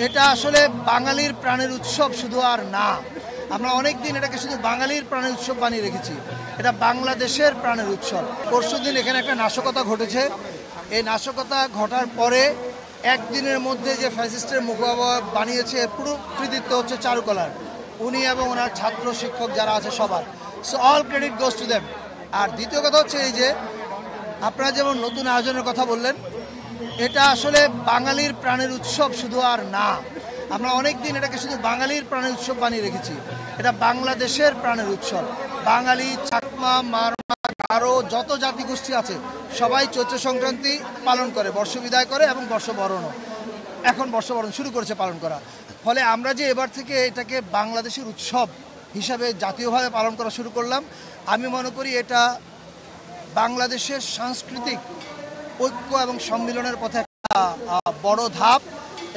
এটা আসলে বাঙালির প্রাণের উৎসব শুধু আর না। আমরা অনেক দিন এটাকে শুধু বাঙালির প্রাণের উৎসব বানিয়ে রেখেছি। এটা বাংলাদেশের প্রাণের উৎসব। পরশুদিন এখানে একটা নাশকতা ঘটেছে। এই নাশকতা ঘটার পরে একদিনের মধ্যে যে ফ্যাসিস্টের মুখোমুখি বানিয়েছে পুরো কৃতিত্ব হচ্ছে চারুকলার। উনি এবং ওনার ছাত্র শিক্ষক যারা আছে সবার। So all credit goes to them. আর দ্বিতীয় কথা হচ্ছে এই যে আপনারা যেমন নতুন আয়োজনের কথা বললেন, এটা আসলে বাঙালির প্রাণের উৎসব শুধু আর না। আমরা অনেক দিন এটাকে শুধু বাঙালির প্রাণের উৎসব বানিয়ে রেখেছি। এটা বাংলাদেশের প্রাণের উৎসব। বাঙালি, চাকমা, মারমা, গারো যত জাতিগোষ্ঠী আছে সবাই চৈত্র সংক্রান্তি পালন করে, বর্ষবিদায় করে এবং বর্ষবরণও। এখন বর্ষবরণ শুরু করেছে পালন করা। ফলে আমরা যে এবার থেকে এটাকে বাংলাদেশের উৎসব হিসাবে জাতীয়ভাবে পালন করা শুরু করলাম, আমি মনে করি এটা বাংলাদেশের সাংস্কৃতিক ঐক্য এবং সম্মিলনের পথে একটা বড় ধাপ।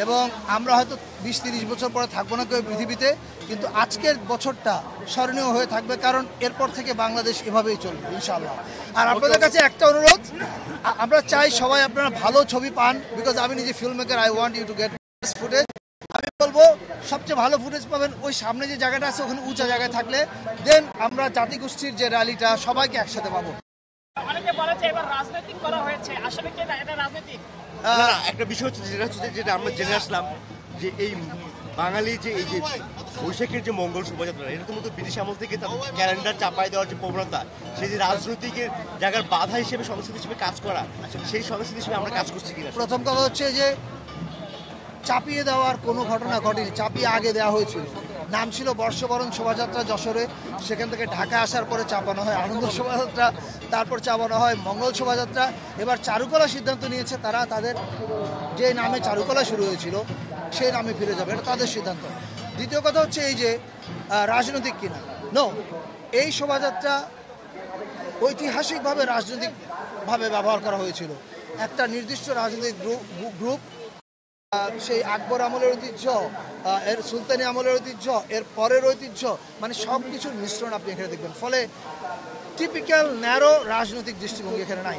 এবং আমরা হয়তো 20-30 বছর পরে থাকবো না কেউ পৃথিবীতে, কিন্তু আজকের বছরটা স্মরণীয় হয়ে থাকবে, কারণ এরপর থেকে বাংলাদেশ এভাবেই চলবে ইনশাআল্লাহ। আর আপনাদের কাছে একটা অনুরোধ, আমরা চাই সবাই আপনারা ভালো ছবি পান, বিকজ আমি নিজে film maker, I want you to get footage. আমি বলবো সবচেয়ে ভালো ফুটেজ পাবেন ওই সামনে যে জায়গাটা আছে ওখানে উঁচা জায়গায় থাকলে, দেন আমরা জাতিগোষ্ঠীর যে র্যালিটা সবাইকে একসাথে পাবো। অনেকে বলে যে এবার রাজনৈতিক করা হয়েছে, আসলে কি এটা রাজনৈতিক? একটা বিষয় হচ্ছে যেটা আমরা জেনে আসলাম যে এই বাঙালি যে এই যে বৈশাখের যে মঙ্গল শোভাযাত্রা, এটা তো মতো ব্রিটিশ আমল থেকে তাদের ক্যালেন্ডার চাপাই দেওয়ার যে প্রবণতা, সেই যে রাজনৈতিকের জায়গার বাধা হিসেবে সংস্কৃতি হিসেবে কাজ করা, সেই সংস্কৃতি হিসেবে আমরা কাজ করছি কিনা। প্রথম কথা হচ্ছে যে চাপিয়ে দেওয়ার কোনো ঘটনা ঘটেনি, চাপিয়ে আগে দেওয়া হয়েছিল। নাম ছিল বর্ষবরণ শোভাযাত্রা যশোরে, সেখান থেকে ঢাকা আসার পরে চাপানো হয় আনন্দ শোভাযাত্রা, তারপর চাপানো হয় মঙ্গল শোভাযাত্রা। এবার চারুকলা সিদ্ধান্ত নিয়েছে তারা তাদের যে নামে চারুকলা শুরু হয়েছিল সেই নামে ফিরে যাবে, এটা তাদের সিদ্ধান্ত। দ্বিতীয় কথা হচ্ছে এই যে রাজনৈতিক কিনা, নো, এই শোভাযাত্রা ঐতিহাসিকভাবে রাজনৈতিকভাবে ব্যবহার করা হয়েছিল। একটা নির্দিষ্ট রাজনৈতিক গ্রুপ সেই আকবর আমলের ঐতিহ্য, এর সুলতানি আমলের ঐতিহ্য, এর পরের ঐতিহ্য, মানে সব কিছুর মিশ্রণ আপনি এখানে দেখবেন। ফলে টিপিক্যাল ন্যারো রাজনৈতিক দৃষ্টিভঙ্গি এখানে নাই।